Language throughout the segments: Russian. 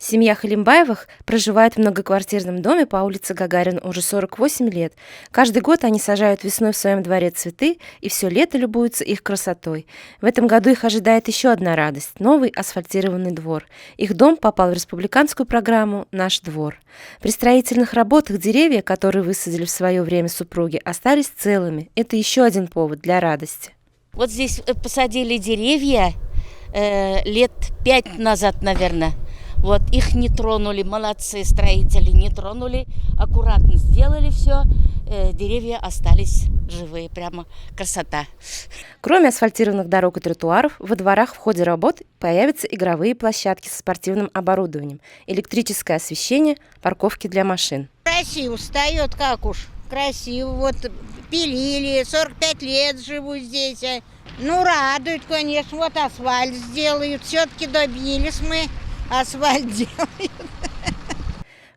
Семья Халимбаевых проживает в многоквартирном доме по улице Гагарина уже 48 лет. Каждый год они сажают весной в своем дворе цветы и все лето любуются их красотой. В этом году их ожидает еще одна радость – новый асфальтированный двор. Их дом попал в республиканскую программу «Наш двор». При строительных работах деревья, которые высадили в свое время супруги, остались целыми. Это еще один повод для радости. Вот здесь посадили деревья лет 5 назад, наверное. Вот, их не тронули, молодцы строители, не тронули, аккуратно сделали все, деревья остались живые, прямо красота. Кроме асфальтированных дорог и тротуаров, во дворах в ходе работ появятся игровые площадки со спортивным оборудованием, электрическое освещение, парковки для машин. Красиво встает, как уж, красиво, вот пилили, 45 лет живу здесь, ну радует, конечно, вот асфальт сделают, все-таки добились мы. Асфальт делают.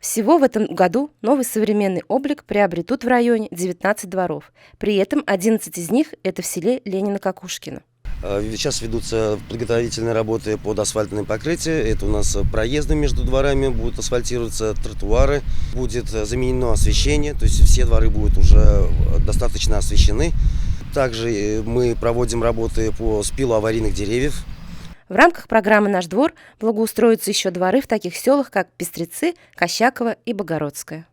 Всего в этом году новый современный облик приобретут в районе 19 дворов. При этом 11 из них – это в селе Ленина-Кокушкино. Сейчас ведутся подготовительные работы под асфальтное покрытие. Это у нас проезды между дворами, будут асфальтироваться тротуары, будет заменено освещение, то есть все дворы будут уже достаточно освещены. Также мы проводим работы по спилу аварийных деревьев. В рамках программы «Наш двор» благоустроятся еще дворы в таких селах, как Пестрецы, Кощаково и Богородское.